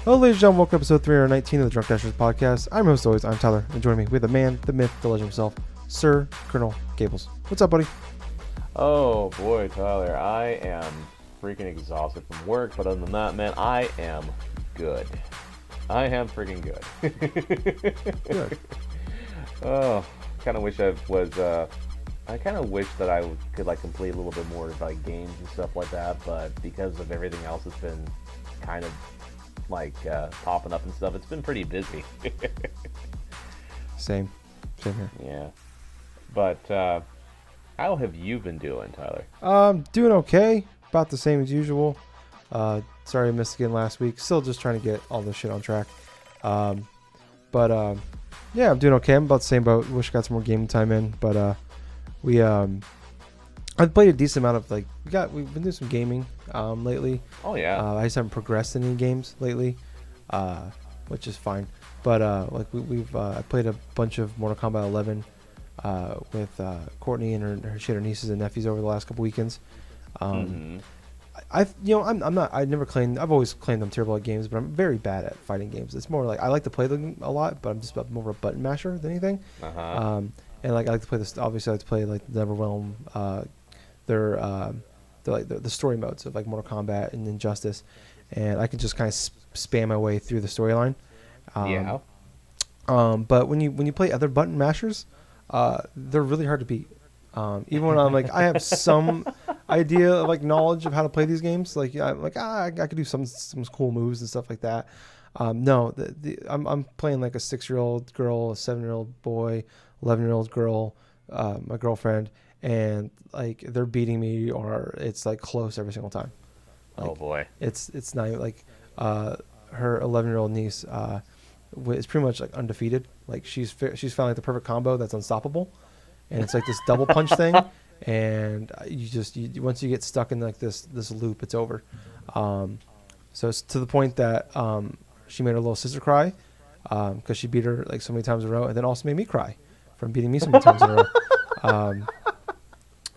Hello, ladies and gentlemen. Welcome to episode 319 of the Drunk Dashers podcast. I'm your host, always. I'm Tyler. And joining me, we have the man, the myth, the legend himself, Sir Colonel Gables. What's up, buddy? Oh, boy, Tyler. I am freaking exhausted from work. But other than that, man, I am good. I am freaking good. Good. Oh, kind of wish I was... I kind of wish that I could, like, complete a little bit more, like, games and stuff like that. But because of everything else that's been kind of like popping up and stuff, it's been pretty busy. Same here. Yeah, but how have you been doing, Tyler? Doing okay, about the same as usual. Sorry I missed again last week. Still just trying to get all this shit on track. Yeah, I'm doing okay. I'm about the same boat. Wish I got some more gaming time in, but I've played a decent amount of, like, we've been doing some gaming lately. Oh yeah. I just haven't progressed in any games lately, which is fine. But like I played a bunch of Mortal Kombat 11 with Courtney and her nieces and nephews over the last couple weekends. I've always claimed I'm terrible at games, but I'm very bad at fighting games. It's more like I like to play them a lot, but I'm just more of a button masher than anything. And like I like to play this. Obviously, I like to play like NetherRealm. They're like the story modes of like Mortal Kombat and Injustice, and I can just kind of spam my way through the storyline. Yeah. But when you play other button mashers, they're really hard to beat. Even when I'm like I have some idea of like knowledge of how to play these games, like I'm like I could do some cool moves and stuff like that. No, I'm playing like a 6-year-old girl, a 7-year-old boy, 11-year-old girl, my girlfriend. And like they're beating me, or it's like close every single time. Like, oh boy, it's not even, like her 11-year-old niece is pretty much like undefeated. Like she's found like the perfect combo that's unstoppable, and it's like this double punch thing. And you once you get stuck in like this loop, it's over. So it's to the point that she made her little sister cry because she beat her like so many times in a row, and then also made me cry from beating me so many times in a row.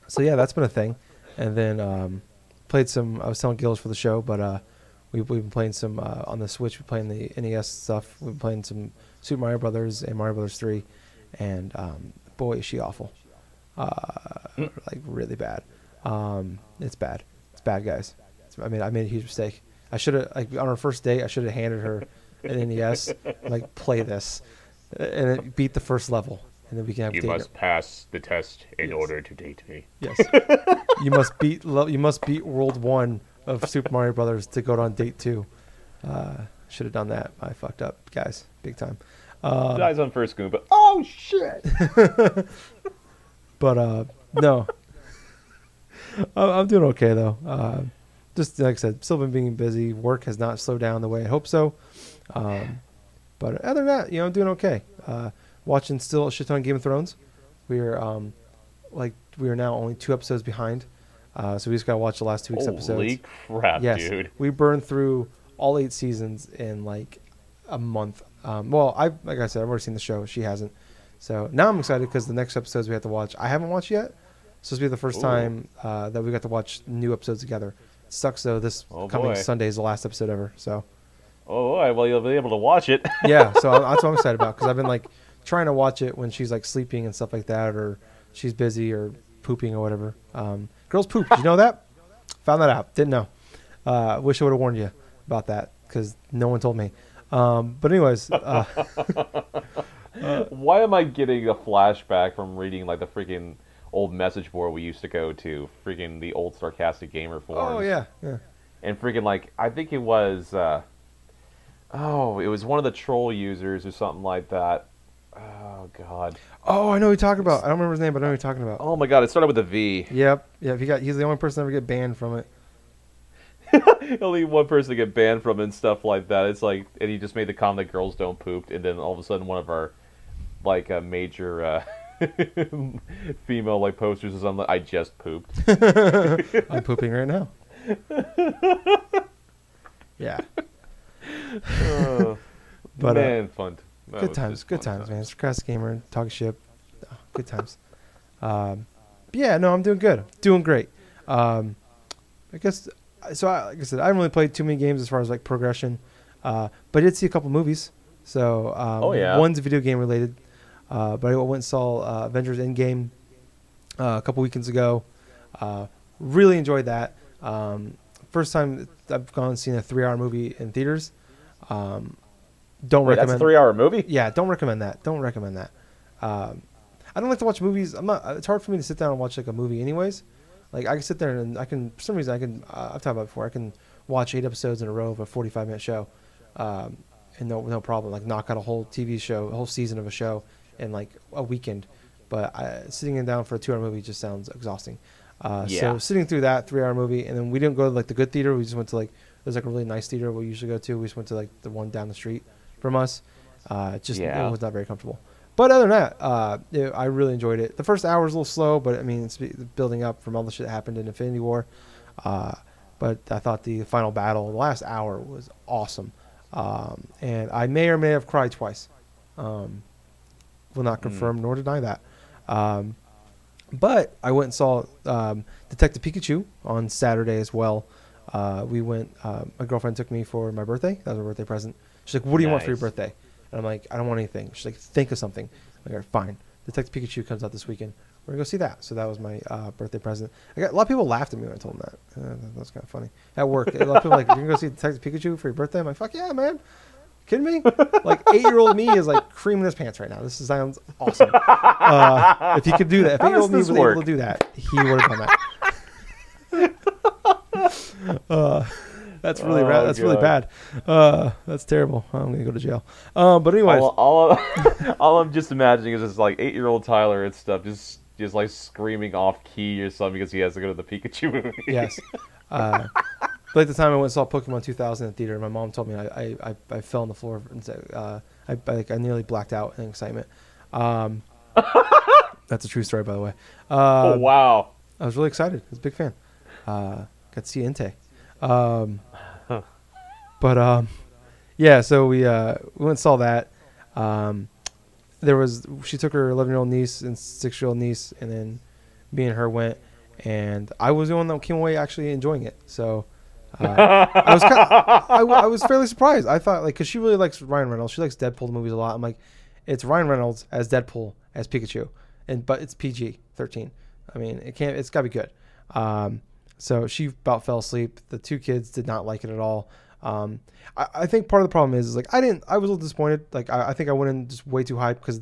So yeah, that's been a thing. And then played some. I was telling Gills for the show, but we've been playing some on the Switch. We're playing the NES stuff. We've been playing some Super Mario Brothers and Mario Brothers 3. And boy, is she awful. Like really bad. It's bad. It's bad, guys. I made a huge mistake. I should have, like, on our first date, I should have handed her an NES, like, play this, and it beat the first level. And then we can have you date. must pass the test in order to date me. Yes. You must beat World 1 of Super Mario Brothers to go on date 2. Should have done that. I fucked up, guys, big time. Dies on first goon, but oh shit. But no, I'm doing okay though. Just like I said, still been being busy. Work has not slowed down the way I hope so. But other than that, I'm doing okay. Watching still a shit ton of Game of Thrones. We are now only 2 episodes behind. So we just gotta watch the last 2 weeks' episodes. Holy crap, yes, dude! We burned through all 8 seasons in like a month. Like I said, I've already seen the show. She hasn't. So now I'm excited because the next episodes we have to watch, I haven't watched yet. So this will be the first time that we got to watch new episodes together. It sucks though. This coming Sunday is the last episode ever. So. Oh boy, well you'll be able to watch it. Yeah, so that's what I'm excited about because I've been like trying to watch it when she's like sleeping and stuff like that, or she's busy or pooping or whatever. Girls poop. Did you know that? Found that out. Didn't know. Wish I would have warned you about that because no one told me. But anyways. Why am I getting a flashback from reading like the freaking old message board we used to go to, freaking the old Sarcastic Gamer forums? Oh yeah. And freaking like I think it was it was one of the troll users or something like that. Oh god. Oh, I know who you're talking about. I don't remember his name, but I know who you're talking about. Oh my god, it started with a V. Yep. Yeah, he's the only person to ever get banned from it. Only one person to get banned from it and stuff like that. It's like, and he just made the comment that girls don't poop, and then all of a sudden one of our like major female like posters is on. I just pooped. I'm pooping right now. Yeah. But man, fun. Good times, man. Sarcastic Gamer, talking shit. Good times. Yeah, no, I'm doing good. Doing great. I guess. So, like I said, I haven't really played too many games as far as like progression. But I did see a couple movies. So Oh yeah. one's video game related. But I went and saw Avengers EndGame a couple weekends ago. Really enjoyed that. First time I've gone and seen a 3-hour movie in theaters. Don't Wait, recommend. that's a 3-hour movie? Yeah, don't recommend that. Don't recommend that. I don't like to watch movies. It's hard for me to sit down and watch like a movie, anyways. Like I can sit there and I can, for some reason, I've talked about it before. I can watch 8 episodes in a row of a 45-minute show, and no problem. Like knock out a whole TV show, a whole season of a show in like a weekend. But sitting down for a 2-hour movie just sounds exhausting. So sitting through that 3-hour movie, and then we didn't go to like the good theater. We just went to like, there's like a really nice theater we usually go to. We just went to like the one down the street from us. It was not very comfortable. But other than that, I really enjoyed it. The first hour was a little slow, but I mean, it's building up from all the shit that happened in Infinity War. But I thought the final battle, the last hour, was awesome. And I may or may have cried twice. Will not confirm nor deny that. But I went and saw Detective Pikachu on Saturday as well. We went. My girlfriend took me for my birthday. That was my birthday present. She's like, "What do you want for your birthday?" And I'm like, "I don't want anything." She's like, "Think of something." I'm like, "All right, fine. Detective Pikachu comes out this weekend. We're gonna go see that." So that was my birthday present. A lot of people laughed at me when I told them that. That was kind of funny at work. A lot of people were like, "You're gonna go see Detective Pikachu for your birthday?" I'm like, "Fuck yeah, man! Kidding me?" Like 8-year-old me is like creaming his pants right now. This sounds awesome. If he could do that, if 8-year-old me was able to do that, he would have done that. That's really that's really bad. That's terrible. I'm gonna go to jail. But anyways, all I'm just imagining is just like 8-year-old Tyler and stuff, just like screaming off key or something because he has to go to the Pikachu movie. Yes. But at the time I went and saw Pokemon 2000 in the theater, my mom told me I fell on the floor and said I nearly blacked out in excitement. That's a true story, by the way. Oh wow! I was really excited. I was a big fan. Got to see Entei. Yeah, so we went and saw that. She took her 11-year-old niece and 6-year-old niece, and then me and her went, and I was the one that came away actually enjoying it. So I was fairly surprised. I thought, like, because she really likes Ryan Reynolds, she likes Deadpool movies a lot. I'm like, it's Ryan Reynolds as Deadpool as Pikachu, but it's PG-13. I mean, it's got to be good. So she about fell asleep. The 2 kids did not like it at all. I think part of the problem is like I was a little disappointed. Like I think I went in just way too hyped because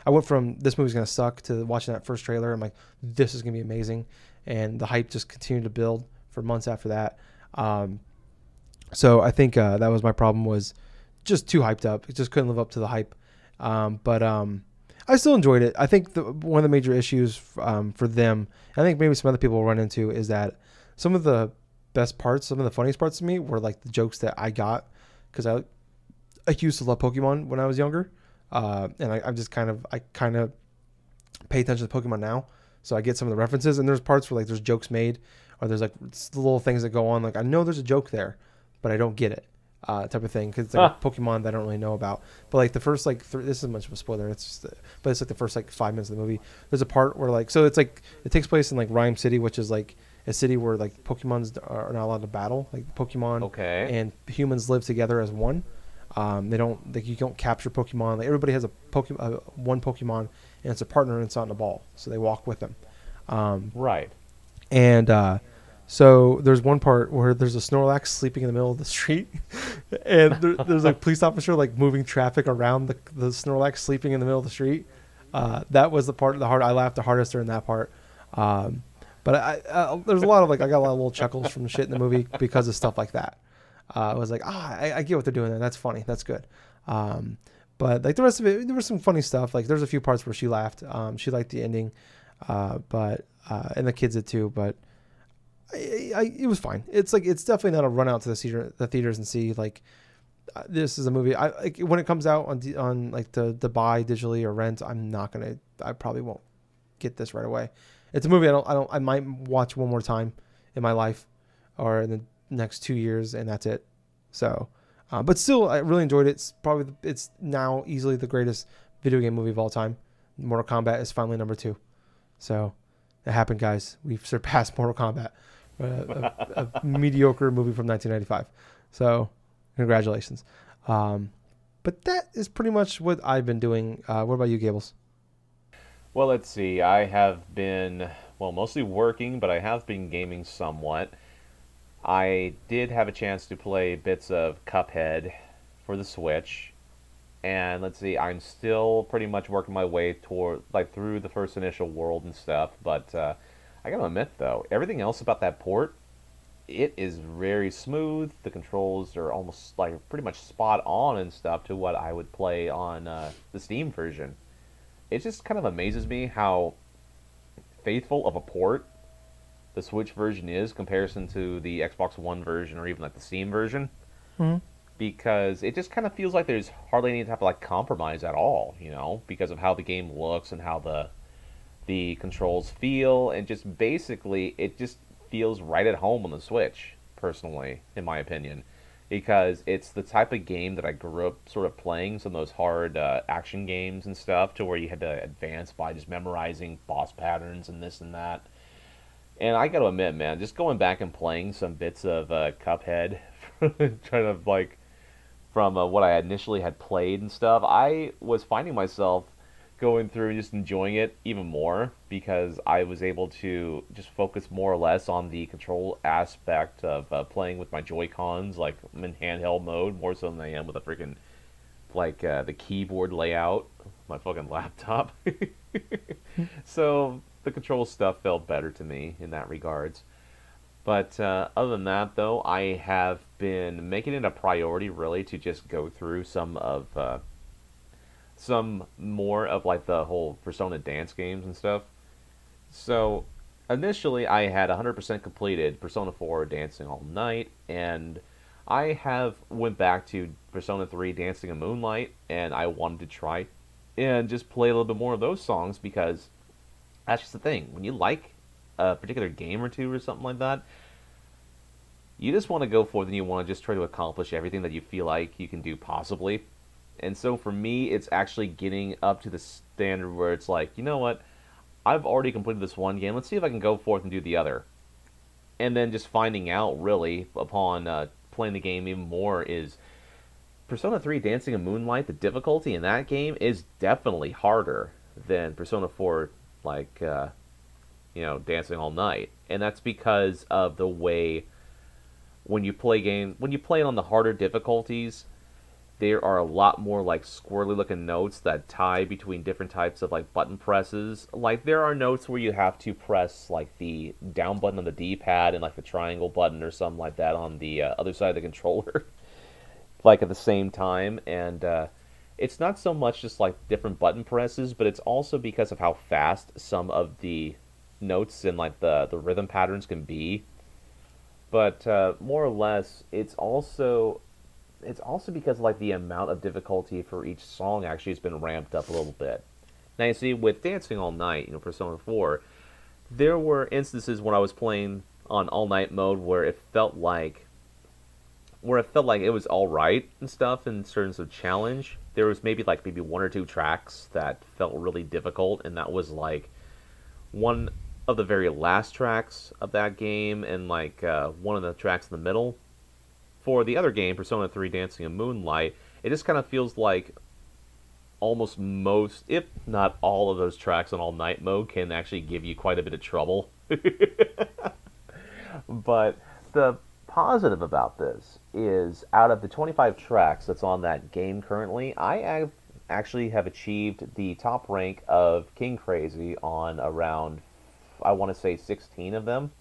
I went from this movie's gonna suck to watching that first trailer. I'm like, this is gonna be amazing, and the hype just continued to build for months after that. So I think that was my problem, was just too hyped up. It just couldn't live up to the hype. But I still enjoyed it. I think one of the major issues for them, I think maybe some other people will run into, is that some of the best parts, some of the funniest parts to me were like the jokes that I got, because I used to love Pokemon when I was younger, and I kind of pay attention to Pokemon now, so I get some of the references. And there's parts where like there's jokes made, or there's like little things that go on. Like I know there's a joke there, but I don't get it, type of thing, because it's like a Pokemon that I don't really know about. But like the first like this isn't much of a spoiler. But it's like the first like 5 minutes of the movie. There's a part where like, so it's like it takes place in like Rhyme City, which is like a city where like Pokemons are not allowed to battle. Like Pokemon and humans live together as one. They don't, like, you don't capture Pokemon. Like everybody has one Pokemon, and it's a partner, and it's on the ball, so they walk with them. Right. And so there's one part where there's a Snorlax sleeping in the middle of the street, and there's a police officer like moving traffic around the Snorlax sleeping in the middle of the street. That was the part I laughed the hardest during that part. But there's a lot of like, I got a lot of little chuckles from shit in the movie because of stuff like that. I was like, I get what they're doing there. That's funny. That's good. But like the rest of it, there was some funny stuff. Like there's a few parts where she laughed. She liked the ending, and the kids did too. But it was fine. It's like, it's definitely not a run out to the theaters and see like, this is a movie. When it comes out on like the buy digitally or rent, I probably won't get this right away. It's a movie I might watch one more time in my life or in the next 2 years, and that's it. So, but still, I really enjoyed it. It's now easily the greatest video game movie of all time. Mortal Kombat is finally number 2. So it happened, guys. We've surpassed Mortal Kombat, a mediocre movie from 1995. So congratulations. But that is pretty much what I've been doing. What about you, Gables? Well, let's see. I have been, well, mostly working, but I have been gaming somewhat. I did have a chance to play bits of Cuphead for the Switch. And let's see, I'm still pretty much working my way toward, like, through the first initial world and stuff. But I gotta admit, though, everything else about that port, it is very smooth. The controls are almost, like, pretty much spot on and stuff to what I would play on the Steam version. It just kind of amazes me how faithful of a port the Switch version is comparison to the Xbox One version or even like the Steam version. Hmm. Because it just kind of feels like there's hardly any type of like compromise at all, you know, because of how the game looks and how the controls feel, and just basically it just feels right at home on the Switch, personally, in my opinion. Because it's the type of game that I grew up sort of playing, some of those hard action games and stuff, to where you had to advance by just memorizing boss patterns and this and that. And I gotta admit, man, just going back and playing some bits of Cuphead, trying to like from what I initially had played and stuff, I was finding myself going through and just enjoying it even more because I was able to just focus more or less on the control aspect of playing with my Joy-Cons, like I'm in handheld mode more so than I am with a freaking like the keyboard layout, my fucking laptop. So the control stuff felt better to me in that regards. But other than that, though, I have been making it a priority, really, to just go through some more of like the whole Persona dance games and stuff. So initially, I had 100% completed Persona 4 Dancing All Night, and I have went back to Persona 3 Dancing in Moonlight, and I wanted to try and just play a little bit more of those songs because that's just the thing. When you like a particular game or two or something like that, you just want to go for it and you want to just try to accomplish everything that you feel like you can do possibly. And so for me, it's actually getting up to the standard where it's like, you know what, I've already completed this one game, let's see if I can go forth and do the other. And then just finding out, really, upon playing the game even more, is Persona 3 Dancing in Moonlight, the difficulty in that game is definitely harder than Persona 4, like, Dancing All Night. And that's because of the way when you play it on the harder difficulties, there are a lot more like squirrely looking notes that tie between different types of like button presses. Like there are notes where you have to press like the down button on the D-pad and like the triangle button or something like that on the other side of the controller, like at the same time. And it's not so much just like different button presses, but it's also because of how fast some of the notes and like the rhythm patterns can be. But more or less, it's also because like the amount of difficulty for each song actually has been ramped up a little bit. Now you see, with Dancing All Night, Persona 4, there were instances when I was playing on all night mode where it felt like it was all right and stuff in terms of challenge. There was maybe one or two tracks that felt really difficult, and that was like one of the very last tracks of that game and like one of the tracks in the middle. For the other game, Persona 3 Dancing in Moonlight, it just kind of feels like almost most, if not all of those tracks on all night mode can actually give you quite a bit of trouble. But the positive about this is, out of the 25 tracks that's on that game currently, I actually have achieved the top rank of King Crazy on around, I want to say, 16 of them.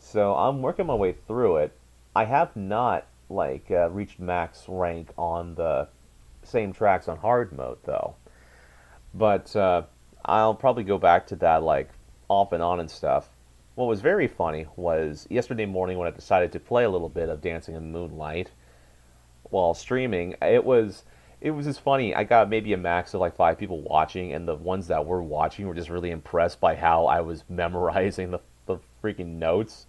So I'm working my way through it. I have not reached max rank on the same tracks on hard mode though. But I'll probably go back to that like off and on and stuff. What was very funny was yesterday morning when I decided to play a little bit of Dancing in Moonlight while streaming. It was just funny. I got maybe a max of like 5 people watching, and the ones that were watching were just really impressed by how I was memorizing the freaking notes.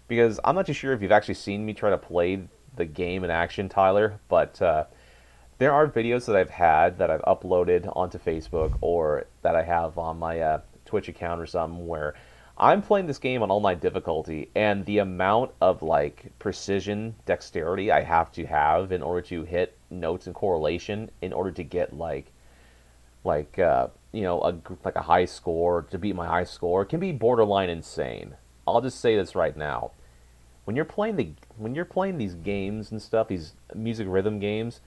Because I'm not too sure if you've actually seen me try to play the game in action, Tyler, but there are videos that I've had that I've uploaded onto Facebook or that I have on my Twitch account or something where I'm playing this game on all night difficulty, and the amount of like precision, dexterity I have to have in order to hit notes and correlation in order to get like a high score, to beat my high score, can be borderline insane. I'll just say this right now. When you're playing these games and stuff, these music rhythm games,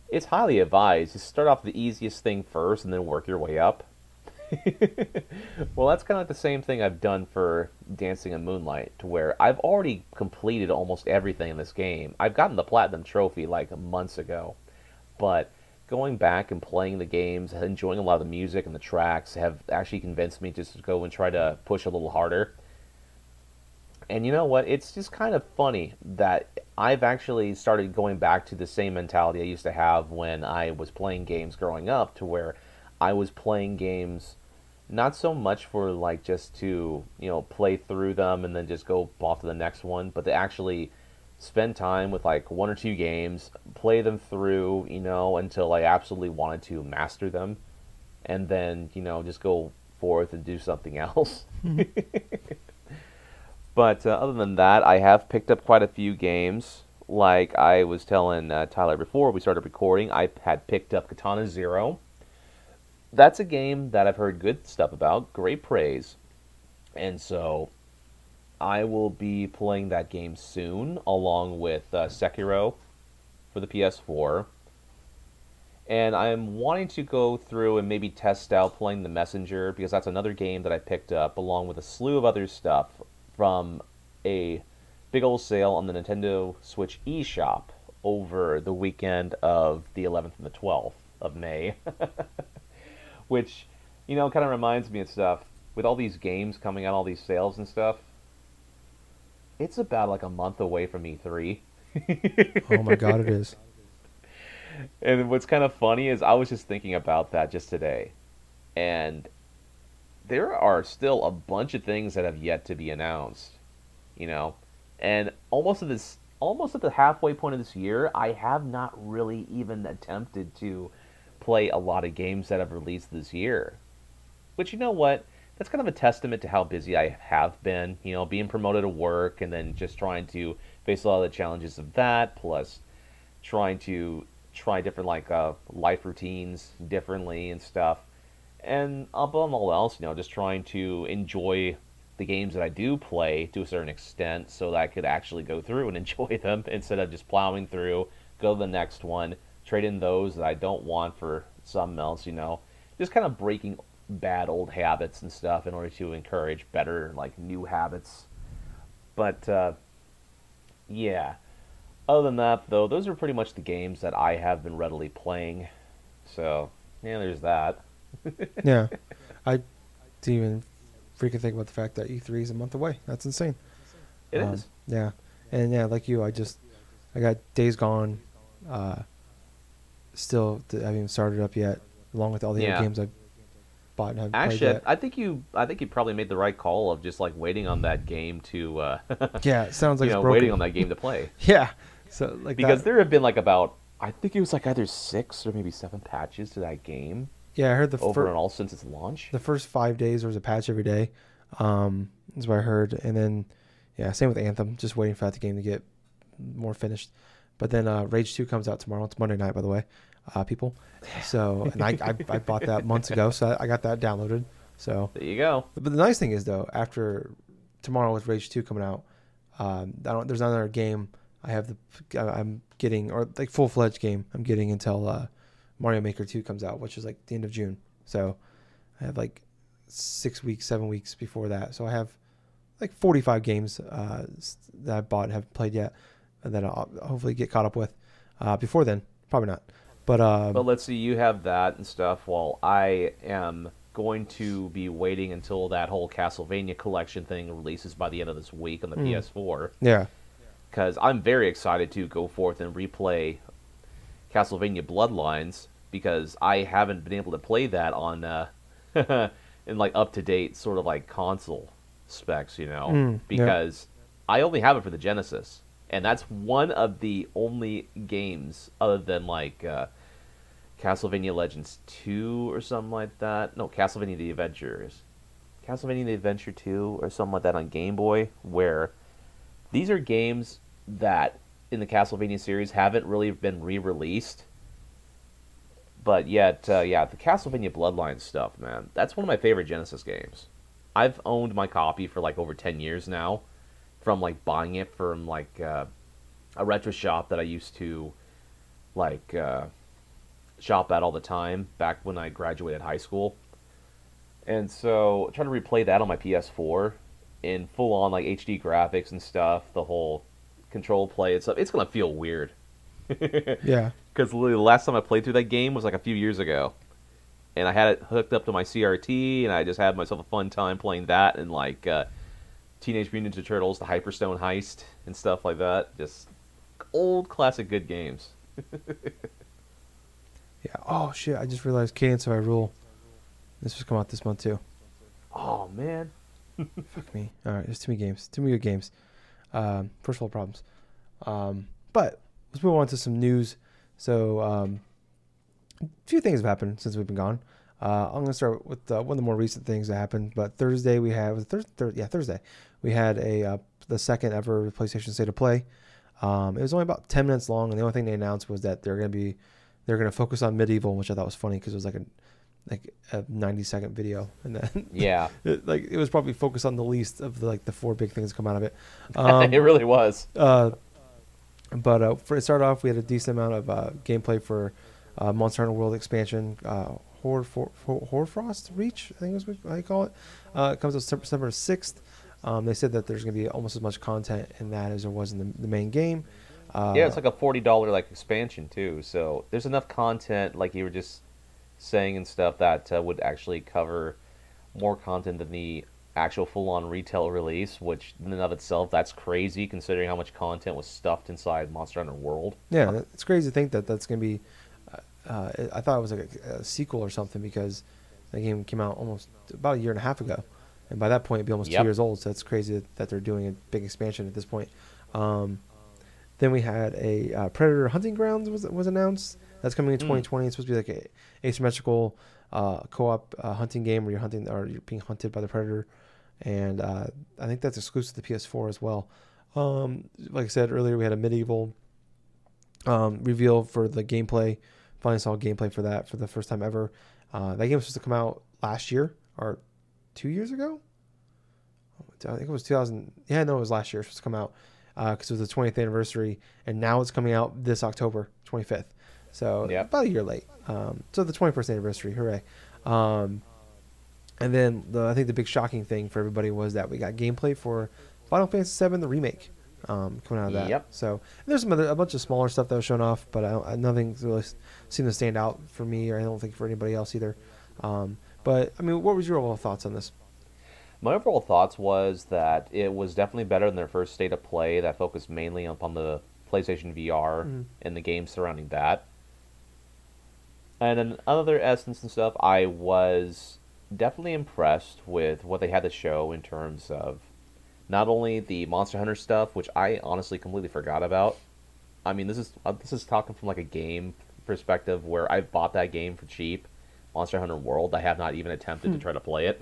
it's highly advised to start off the easiest thing first and then work your way up. Well, that's kind of like the same thing I've done for Dancing in Moonlight, to where I've already completed almost everything in this game. I've gotten the Platinum Trophy like months ago, but going back and playing the games, enjoying a lot of the music and the tracks have actually convinced me just to go and try to push a little harder. And you know what? It's just kind of funny that I've actually started going back to the same mentality I used to have when I was playing games growing up, to where I was playing games not so much for like just to, play through them and then just go off to the next one, but to actually spend time with like one or two games, play them through, until I absolutely wanted to master them, and then, just go forth and do something else. But other than that, I have picked up quite a few games. Like I was telling Tyler before we started recording, I had picked up Katana Zero. That's a game that I've heard good stuff about, great praise. And so I will be playing that game soon, along with Sekiro for the PS4. And I'm wanting to go through and maybe test out playing The Messenger, because that's another game that I picked up, along with a slew of other stuff from a big old sale on the Nintendo Switch eShop over the weekend of the 11th and the 12th of May. Which, kind of reminds me of stuff. With all these games coming out, all these sales and stuff, it's about like a month away from E3. Oh my god, it is. And what's kind of funny is I was just thinking about that just today. And there are still a bunch of things that have yet to be announced, And almost at the halfway point of this year, I have not really even attempted to play a lot of games that have released this year. Which, you know what? That's kind of a testament to how busy I have been, being promoted at work and then just trying to face a lot of the challenges of that, plus trying to try different life routines differently and stuff. And above all else, just trying to enjoy the games that I do play to a certain extent, so that I could actually go through and enjoy them instead of just plowing through, go to the next one, trade in those that I don't want for something else, Just kind of breaking bad old habits and stuff in order to encourage better, new habits. But, yeah. Other than that, though, those are pretty much the games that I have been readily playing. So, yeah, there's that. Yeah. I didn't even freaking think about the fact that E3 is a month away. That's insane. It is. Yeah. And yeah, like you, I got Days Gone. Still, I haven't even started up yet, along with all the other games I bought and haven't played yet. I think you probably made the right call of just waiting on that game to. Yeah, it sounds like it's broken. Waiting on that game to play. Yeah. So because there have been about, I think it was either 6 or maybe 7 patches to that game. Yeah, I heard overall since its launch. The first 5 days there was a patch every day. Is what I heard, and then same with Anthem. Just waiting for that game to get more finished. But then Rage 2 comes out tomorrow. It's Monday night, by the way, people. So and I bought that months ago, so I got that downloaded. So there you go. But the nice thing is though, after tomorrow with Rage 2 coming out, there's another game I'm getting, or full-fledged game I'm getting until Mario Maker 2 comes out, which is the end of June. So I have 6 weeks, 7 weeks before that. So I have 45 games that I bought and haven't played yet, and that I'll hopefully get caught up with before then. Probably not. But let's see, you have that and stuff, while I am going to be waiting until that whole Castlevania collection thing releases by the end of this week on the PS4. Yeah. Because I'm very excited to go forth and replay Castlevania Bloodlines, because I haven't been able to play that on in up-to-date sort of console specs, because I only have it for the Genesis, and that's one of the only games other than Castlevania Legends 2 or something like that. No, Castlevania the Adventures. Castlevania the Adventure 2 or something like that on Game Boy, where these are games that in the Castlevania series haven't really been re-released. But yet, yeah, the Castlevania Bloodlines stuff, man, that's one of my favorite Genesis games. I've owned my copy for like over 10 years now, from like buying it from like a retro shop that I used to like shop at all the time back when I graduated high school. And so trying to replay that on my PS4 in full on like HD graphics and stuff, the whole control play and stuff, it's gonna feel weird. Yeah. Because the last time I played through that game was like a few years ago, and I had it hooked up to my CRT, and I just had myself a fun time playing that and like Teenage Mutant Ninja Turtles, the Hyperstone Heist, and stuff like that. Just old classic good games. Yeah. Oh shit! I just realized Cadence of Hyrule. This was come out this month too. Oh man. Fuck me. All right, there's too many games. Too many good games. First world problems. But let's move on to some news. So, a few things have happened since we've been gone. I'm going to start with one of the more recent things that happened. But Thursday we had Thursday we had the second ever PlayStation State of Play. It was only about 10 minutes long, and the only thing they announced was that they're going to focus on Medieval, which I thought was funny because it was like a 90-second video, and then yeah, it was probably focused on the least of the four big things that come out of it. It really was. But it started off, we had a decent amount of gameplay for Monster Hunter World expansion, Hoarfrost Reach, I think is what I call it. It comes out September 6th. They said that there's going to be almost as much content in that as there was in the main game. Yeah, it's like a $40 like expansion too. So there's enough content, like you were just saying and stuff, that would actually cover more content than the actual full-on retail release, which in and of itself, that's crazy considering how much content was stuffed inside Monster Hunter World. Yeah, it's crazy to think that that's going to be... I thought it was like a sequel or something because the game came out almost about a year and a half ago. And by that point, it'd be almost 2 years old, so it's crazy that they're doing a big expansion at this point. Then we had a Predator Hunting Grounds was announced. That's coming in 2020. It's supposed to be like a asymmetrical co-op hunting game where you're being hunted by the Predator. And I think that's exclusive to the PS4 as well. Like I said earlier, we had a Medieval reveal for the gameplay. Finally saw gameplay for that for the first time ever. That game was supposed to come out last year or 2 years ago. I think it was 2000. Yeah, no, it was last year. It was supposed to come out because it was the 20th anniversary, and now it's coming out this October 25th. So about a year late. So the 21st anniversary, hooray! And then I think the big shocking thing for everybody was that we got gameplay for Final Fantasy VII, the remake, coming out of that. Yep. So there's a bunch of smaller stuff that was shown off, but nothing really seemed to stand out for me, or I don't think for anybody else either. But I mean, what was your overall thoughts on this? My overall thoughts was that it was definitely better than their first State of Play that focused mainly upon the PlayStation VR and the games surrounding that. And in other essence and stuff, I was definitely impressed with what they had to show in terms of not only the Monster Hunter stuff, which I honestly completely forgot about. I mean, this is talking from like a game perspective where I bought that game for cheap, Monster Hunter World. I have not even attempted to try to play it.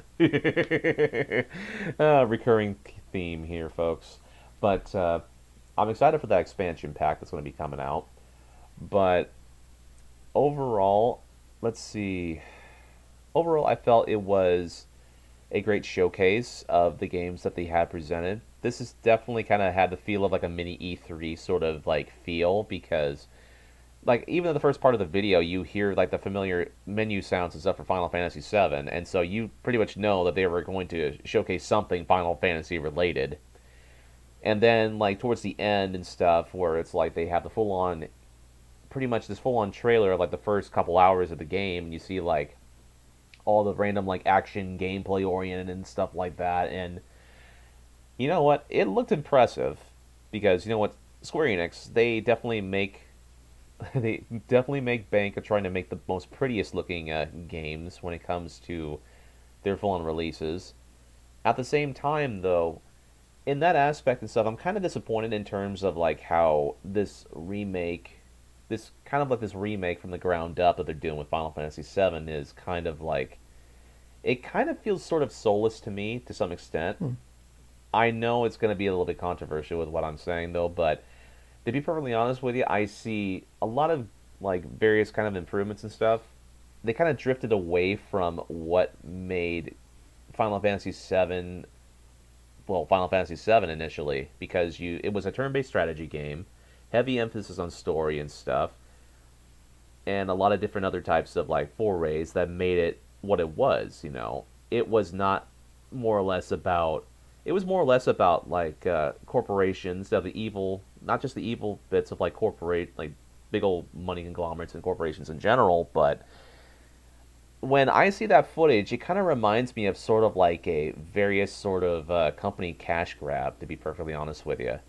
Recurring theme here, folks. But I'm excited for that expansion pack that's going to be coming out. But overall, let's see. Overall, I felt it was a great showcase of the games that they had presented. This is definitely kind of had the feel of like a mini E3 sort of like feel, because like even in the first part of the video, you hear like the familiar menu sounds and stuff for Final Fantasy VII, and so you pretty much know that they were going to showcase something Final Fantasy related. And then like towards the end and stuff, where it's like they have the full-on, pretty much this full-on trailer of like the first couple hours of the game, and you see like all the random like action gameplay oriented and stuff like that. And you know what, it looked impressive, because you know what, Square Enix, they definitely make bank of trying to make the most prettiest looking games when it comes to their full-on releases. At the same time though, in that aspect and stuff, I'm kind of disappointed in terms of like how this remake from the ground up that they're doing with Final Fantasy VII is kind of like, it kind of feels sort of soulless to me to some extent. I know it's going to be a little bit controversial with what I'm saying though, but To be perfectly honest with you, I see a lot of like various kind of improvements and stuff. They kind of drifted away from what made Final Fantasy VII, well, Final Fantasy VII initially, because it was a turn-based strategy game, heavy emphasis on story and stuff, and a lot of different other types of like forays that made it what it was. It was not more or less about. It was more or less about like corporations, the evil, not just the evil bits of like corporate, like big old money conglomerates and corporations in general, but when I see that footage, it kind of reminds me of sort of like a various sort of company cash grab, to be perfectly honest with you.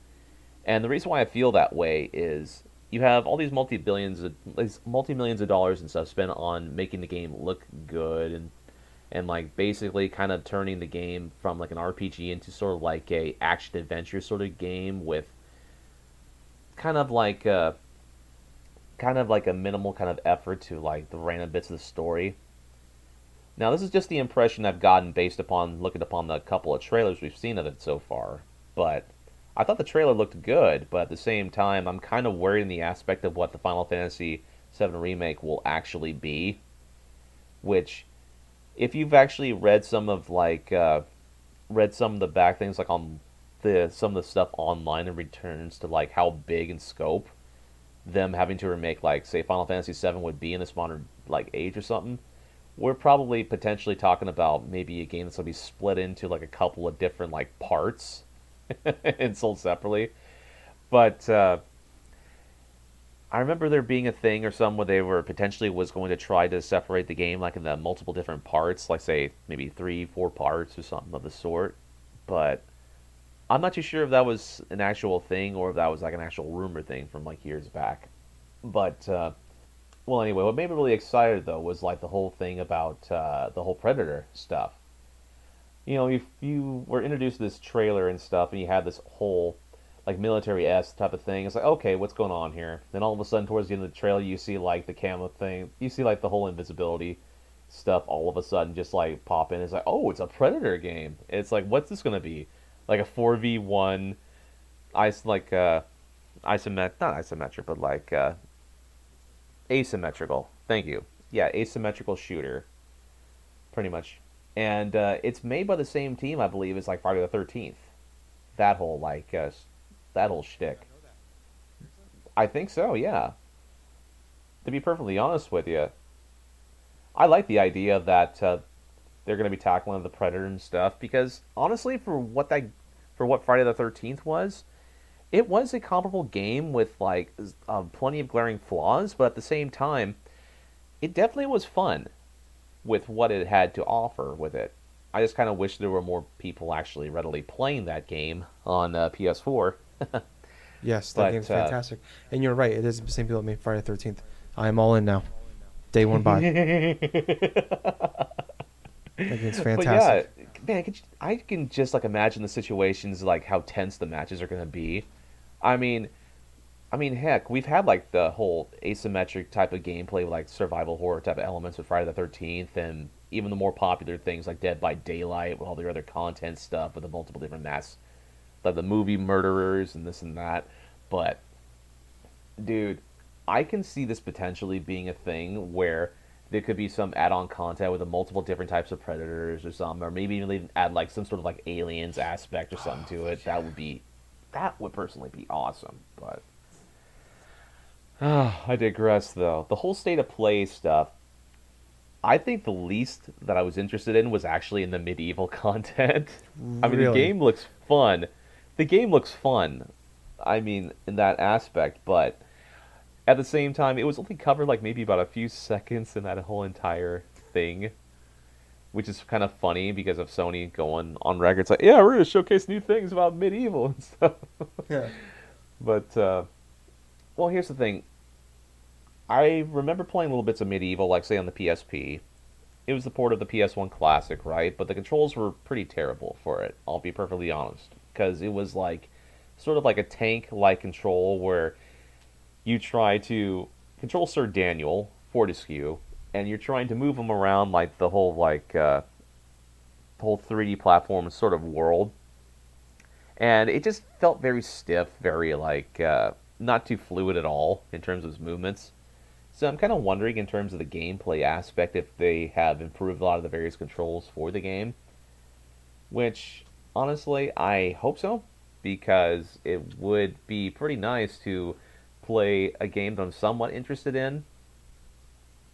And the reason why I feel that way is you have all these multi-millions of dollars and stuff spent on making the game look good and like basically kind of turning the game from like an RPG into sort of like a action adventure sort of game with kind of like a minimal kind of effort to like the random bits of the story. Now, this is just the impression I've gotten based upon looking upon the couple of trailers we've seen of it so far. But I thought the trailer looked good, but at the same time, I'm kind of worried in the aspect of what the Final Fantasy VII Remake will actually be. Which, if you've actually read some of the back things like on some of the stuff online in returns to like how big in scope them having to remake like say Final Fantasy VII would be in this modern like age or something, we're probably potentially talking about maybe a game that's going to be split into like a couple of different like parts and sold separately. But I remember there being a thing or something where they were potentially was going to try to separate the game like in the multiple different parts, like say maybe 3, 4 parts or something of the sort. But I'm not too sure if that was an actual thing or if that was like an actual rumor thing from like years back. But well, anyway, what made me really excited though was like the whole thing about the whole Predator stuff. If you were introduced to this trailer and stuff, and you had this whole like military-esque type of thing, it's like, okay, what's going on here? Then all of a sudden, towards the end of the trailer, you see like the camo thing, you see like the whole invisibility stuff. All of a sudden, just like pop in. It's like, oh, it's a Predator game. It's like, what's this gonna be? Like a 4v1, not isometric, but like asymmetrical. Thank you. Yeah, asymmetrical shooter, pretty much. And it's made by the same team, I believe, as like Friday the 13th. That whole that whole shtick. I think so. Yeah. To be perfectly honest with you, I like the idea that they're going to be tackling the Predator and stuff because honestly, for what Friday the 13th was, it was a comparable game with like plenty of glaring flaws, but at the same time, it definitely was fun with what it had to offer with it. I just kind of wish there were more people actually readily playing that game on PS4. Yes, that game's fantastic. And you're right, it is the same people that made Friday the 13th. I am all in now. Day one buy. That game's fantastic. But yeah, man, I can just like imagine the situations, like how tense the matches are going to be. I mean, heck, we've had like the whole asymmetric type of gameplay with like survival horror type of elements with Friday the 13th, and even the more popular things like Dead by Daylight with all their other content stuff with the multiple different masks, like the movie murderers and this and that. But, dude, I can see this potentially being a thing where there could be some add-on content with the multiple different types of predators or something, or maybe even add like some sort of like aliens aspect or something to it. That would personally be awesome, but I digress though. The whole state of play stuff, I think the least that I was interested in was actually in the medieval content. I mean, the game looks fun. I mean, in that aspect, but at the same time, it was only covered like maybe about a few seconds in that whole entire thing, which is kind of funny because of Sony going on record. It's like, yeah, we're going to showcase new things about medieval and stuff. Yeah. But, well, here's the thing. I remember playing little bits of medieval, like, say, on the PSP. It was the port of the PS1 Classic, right? But the controls were pretty terrible for it, I'll be perfectly honest. Because it was like, sort of like a tank-like control where you try to control Sir Daniel, Fortescue, and you're trying to move him around like the whole 3D platform sort of world, and it just felt very stiff, very like not too fluid at all in terms of his movements. So I'm kind of wondering in terms of the gameplay aspect if they have improved a lot of the various controls for the game, which honestly I hope so, because it would be pretty nice to play a game that I'm somewhat interested in.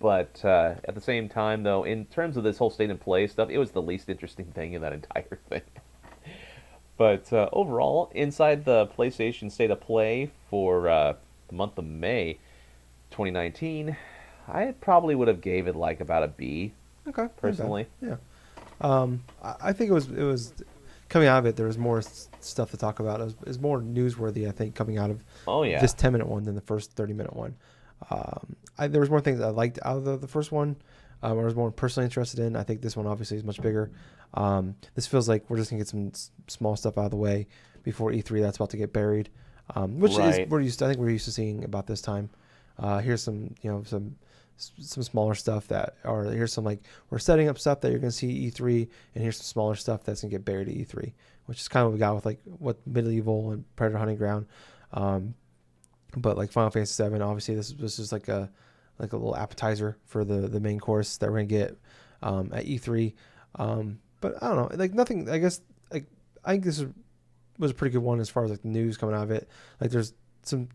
But at the same time, though, in terms of this whole state and play stuff, it was the least interesting thing in that entire thing. But overall, inside the PlayStation State of Play for the month of May 2019, I probably would have gave it like about a B. Okay. Personally, yeah. I think it was coming out of it. There was more stuff to talk about. It was more newsworthy, I think, coming out of this 10-minute one than the first 30-minute one. There was more things I liked out of the first one. I was more personally interested in. I think this one obviously is much bigger. This feels like we're just gonna get some small stuff out of the way before E3. That's about to get buried, which is I think we're used to seeing about this time. Here's some some smaller stuff here's some like we're setting up stuff that you're gonna see E3, and here's some smaller stuff that's gonna get buried at E3, which is kind of what we got with like what Medieval and Predator Hunting Ground. But like Final Fantasy VII, obviously this is like a little appetizer for the main course that we're gonna get at E3. But I don't know, like nothing. I guess like I think this was a pretty good one as far as like the news coming out of it. Like there's some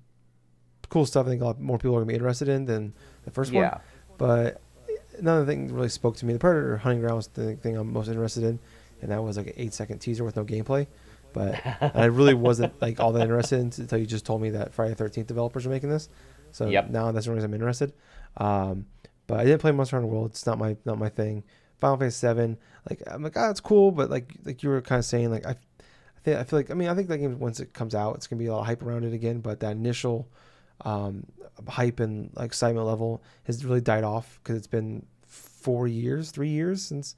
cool stuff I think a lot more people are gonna be interested in than the first one. But another thing that really spoke to me, the Predator Hunting Ground was the thing I'm most interested in, and that was like an 8-second teaser with no gameplay. But I really wasn't like all that interested in until you just told me that Friday the 13th developers are making this. So now that's the reason I'm interested. But I didn't play Monster Hunter World. It's not my thing. Final Fantasy VII, like I'm like, it's cool, but like you were kind of saying, like I feel like I think that game once it comes out, it's gonna be a lot of hype around it again. But that initial hype and like excitement level has really died off because it's been 3 years since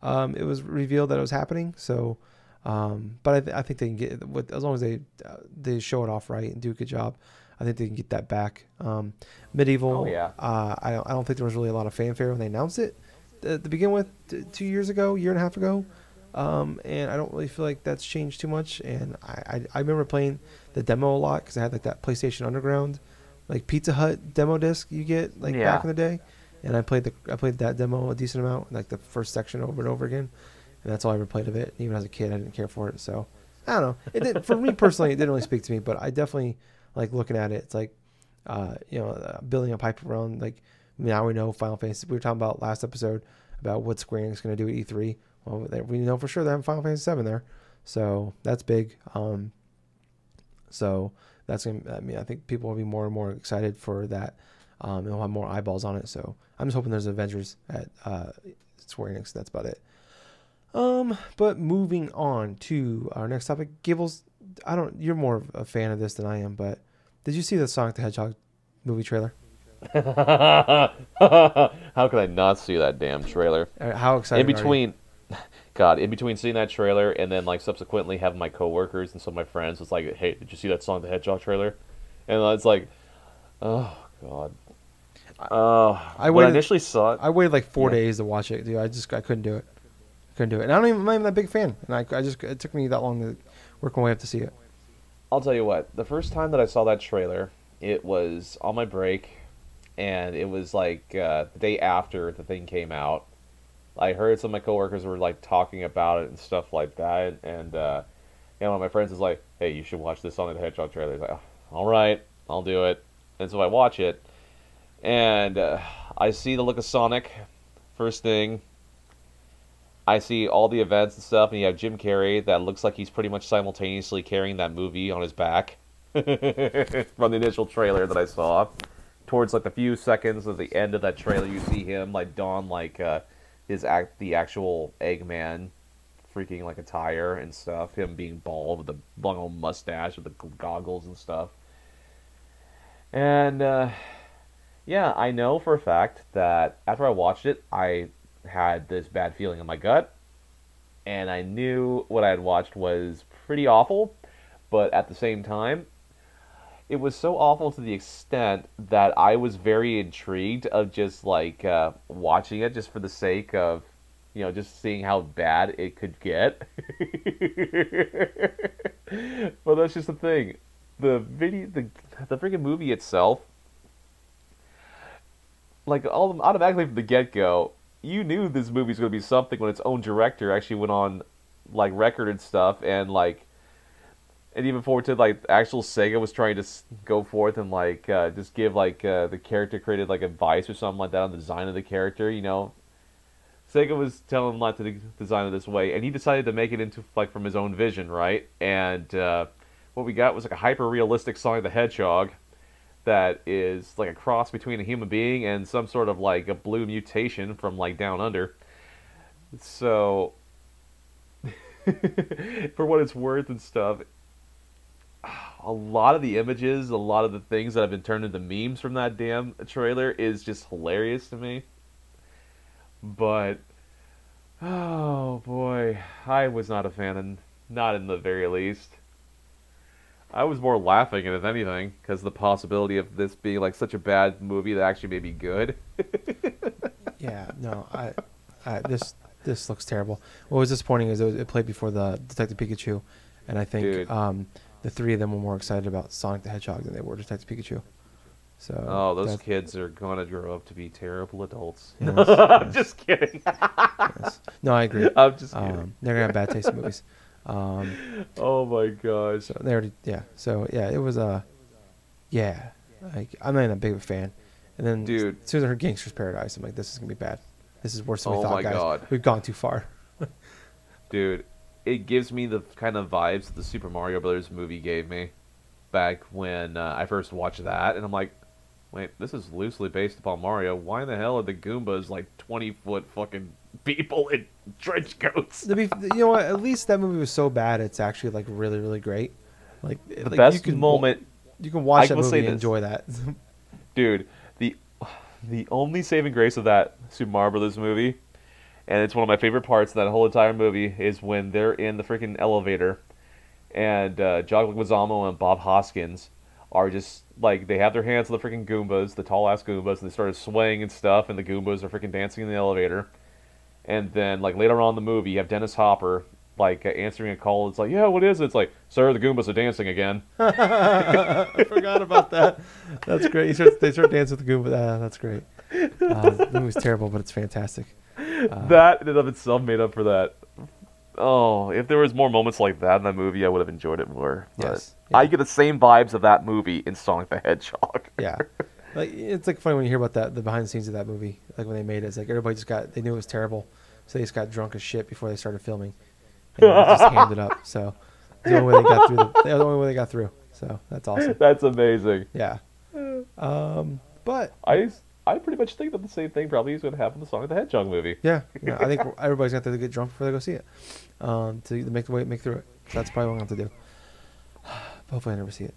it was revealed that it was happening. So. But I think they can get as long as they show it off right and do a good job. I think they can get that back. Medieval. I don't think there was really a lot of fanfare when they announced it to begin with 2 years ago, year and a half ago. And I don't really feel like that's changed too much. And I remember playing the demo a lot because I had like that PlayStation Underground, like Pizza Hut demo disc you get like back in the day. And I played that demo a decent amount, like the first section over and over again. And that's all I ever played of it. Even as a kid, I didn't care for it. So I don't know. For me personally, it didn't really speak to me. But I definitely like looking at it. It's like, building up hype around. Like now we know Final Fantasy. We were talking about last episode about what Square Enix is going to do at E3. Well, we know for sure they're having Final Fantasy VII there. So that's big. So that's gonna. I mean, I think people will be more and more excited for that. They'll have more eyeballs on it. So I'm just hoping there's Avengers at Square Enix. That's about it. But moving on to our next topic, Gables, you're more of a fan of this than I am, but did you see the Sonic the Hedgehog movie trailer? How could I not see that damn trailer? How excited are you? In between seeing that trailer and then like subsequently having my coworkers and some of my friends was like, hey, did you see that Sonic the Hedgehog trailer? And it's like, oh god. I initially saw it. I waited like 4 days to watch it, dude. I couldn't do it. And I'm not even that big fan. And it took me that long to work my way up to see it. I'll tell you what. The first time that I saw that trailer, it was on my break, and it was like the day after the thing came out. I heard some of my coworkers were like talking about it and stuff like that, and one of my friends was like, "Hey, you should watch this Sonic the Hedgehog trailer." He's like, oh, "All right, I'll do it." And so I watch it, and I see the look of Sonic. First thing. I see all the events and stuff, and you have Jim Carrey that looks like he's pretty much simultaneously carrying that movie on his back from the initial trailer that I saw. Towards like the few seconds of the end of that trailer, you see him like don like the actual Eggman freaking like attire and stuff. Him being bald with the long old mustache with the goggles and stuff. And I know for a fact that after I watched it, I had this bad feeling in my gut, and I knew what I had watched was pretty awful, but at the same time, it was so awful to the extent that I was very intrigued of just like watching it just for the sake of, just seeing how bad it could get. But that's just the thing. the freaking movie itself, like all automatically from the get go, you knew this movie's going to be something when its own director actually went on like record and stuff, and like, and even forward to like actual Sega was trying to go forth and like just give like the character created like advice or something like that on the design of the character. You know, Sega was telling him not to design it this way, and he decided to make it into like from his own vision, right? And what we got was like a hyper realistic Sonic the Hedgehog that is like a cross between a human being and some sort of like a blue mutation from like down under. So, for what it's worth and stuff, a lot of the images, a lot of the things that have been turned into memes from that damn trailer is just hilarious to me. But, oh boy, I was not a fan, and not in the very least. I was more laughing at it than anything, because the possibility of this being like such a bad movie that actually may be good. Yeah, no, this looks terrible. What was disappointing is it played before the Detective Pikachu, and I think the three of them were more excited about Sonic the Hedgehog than they were Detective Pikachu. So those kids are gonna grow up to be terrible adults. Yes, I'm just kidding. Yes. No, I agree. I'm just kidding. They're gonna have bad taste in movies. Oh my gosh. So they already, yeah. So yeah, it was yeah. Like I'm not even a big fan. And then dude, as soon as I heard Gangster's Paradise, I'm like, this is gonna be bad. This is worse than we thought, guys. God. We've gone too far. Dude, it gives me the kind of vibes the Super Mario Brothers movie gave me back when I first watched that, and I'm like, wait, this is loosely based upon Mario. Why in the hell are the Goombas like 20-foot fucking people in trench coats? You know what? At least that movie was so bad, it's actually like really, really great. Like the best moment. You can watch that movie and enjoy that. Dude, the only saving grace of that Super Mario Brothers movie, and it's one of my favorite parts of that whole entire movie, is when they're in the freaking elevator, and John Leguizamo and Bob Hoskins are just like, they have their hands on the freaking Goombas, the tall ass Goombas, and they started swaying and stuff, and the Goombas are freaking dancing in the elevator. And then like later on in the movie, you have Dennis Hopper like answering a call. It's like, yeah, what is it? It's like, sir, the Goombas are dancing again. I forgot about that. That's great. They start dancing with the Goomba. That's great. The movie's terrible, but it's fantastic. That in and of itself made up for that. Oh, if there was more moments like that in that movie, I would have enjoyed it more. Yes. Yeah. I get the same vibes of that movie in Sonic the Hedgehog. Yeah. Like, it's like funny when you hear about the behind the scenes of that movie. Like when they made it, it's like everybody they knew it was terrible, so they just got drunk as shit before they started filming, and just hammed it up. So the only way they got through. The only way they got through. So that's awesome. That's amazing. Yeah. But I pretty much think that the same thing probably is going to happen in the Sonic the Hedgehog movie. Yeah. I think everybody's going to have to get drunk before they go see it, to make through it. So that's probably what I'm going to have to do. Hopefully I never see it.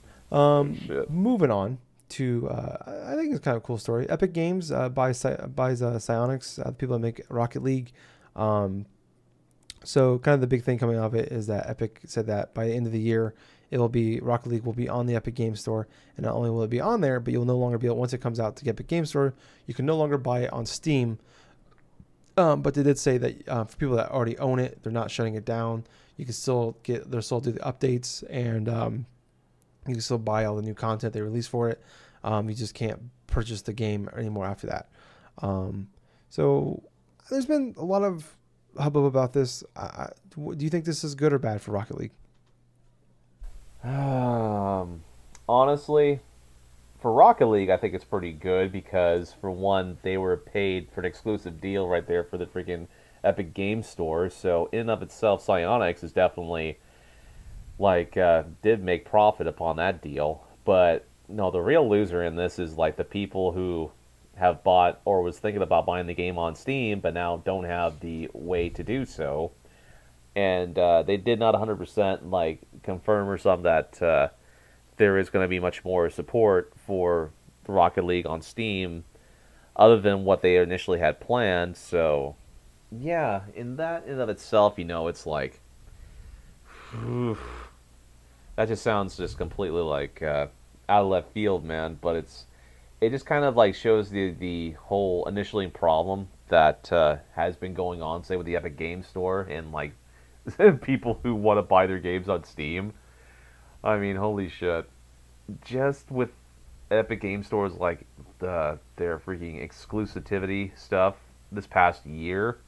Moving on to, I think it's kind of a cool story. Epic Games buys Psyonix, the people that make Rocket League. So kind of the big thing coming out of it is that Epic said that by the end of the year, Rocket League will be on the Epic Games Store, and not only will it be on there, but you'll no longer be able, once it comes out to the Epic Games Store, you can no longer buy it on Steam. But they did say that for people that already own it, they're not shutting it down. You can still they'll still do the updates, and you can still buy all the new content they release for it. You just can't purchase the game anymore after that. So there's been a lot of hubbub about this. Do you think this is good or bad for Rocket League? Honestly, for Rocket League, I think it's pretty good because, for one, they were paid for an exclusive deal right there for the freaking Epic Games Store. So in and of itself, Psyonix is definitely did make profit upon that deal. But no, the real loser in this is like the people who have bought or was thinking about buying the game on Steam, but now don't have the way to do so. And they did not 100% confirm or something that there is going to be much more support for Rocket League on Steam, other than what they initially had planned. So, yeah, in and of itself, it's like, oof, that just sounds just completely out of left field, man. But it just kind of shows the whole initially problem that has been going on, say, with the Epic Games Store and people who want to buy their games on Steam. I mean, holy shit. just with Epic Game Store's like their freaking exclusivity stuff this past year.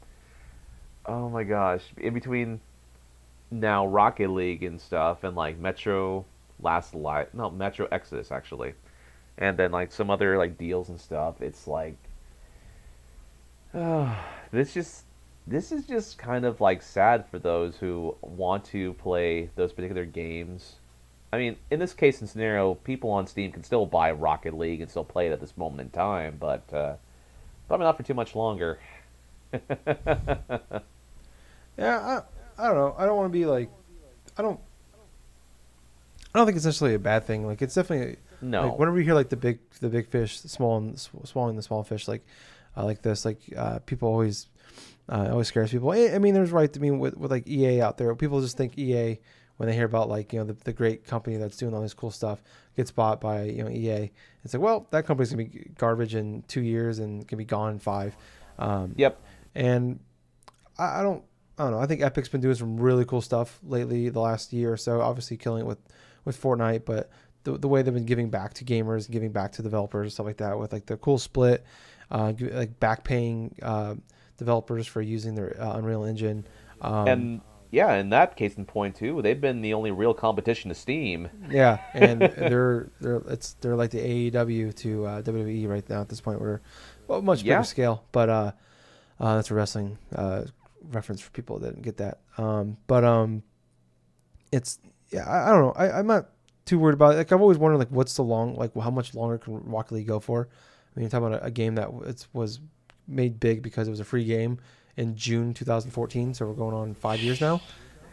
Oh my gosh! In between now Rocket League and stuff, and like Metro Exodus actually, and then like some other like deals and stuff. It's like, uh, this just this is just kind of like sad for those who want to play those particular games. I mean, in this case and scenario, people on Steam can still buy Rocket League and still play it at this moment in time, but probably not for too much longer. Yeah, I don't know. I don't want to be like, I don't I don't think it's necessarily a bad thing. Like it's definitely No. like whenever you hear like the big fish, swallowing the small fish, like this, people always scares people. I mean, there's right. I mean, with like EA out there, people just think EA when they hear about like the great company that's doing all this cool stuff gets bought by EA. It's like, well, that company's gonna be garbage in 2 years and can be gone in 5. Yep. And I don't know. I think Epic's been doing some really cool stuff lately, the last year or so. Obviously, killing it with Fortnite, but the way they've been giving back to gamers, and giving back to developers and stuff like that, with like the cool split, like back paying developers for using their Unreal Engine. And yeah, in that case in point too, they've been the only real competition to Steam. Yeah, and they're like the AEW to WWE right now at this point. We're much bigger scale, but that's a wrestling reference for people that didn't get that. It's I don't know. I'm not too worried about it. Like I've always wondered like what's how much longer can Rocket League go for? I mean, you're talking about a game that was made big because it was a free game in June 2014, so we're going on 5 years now.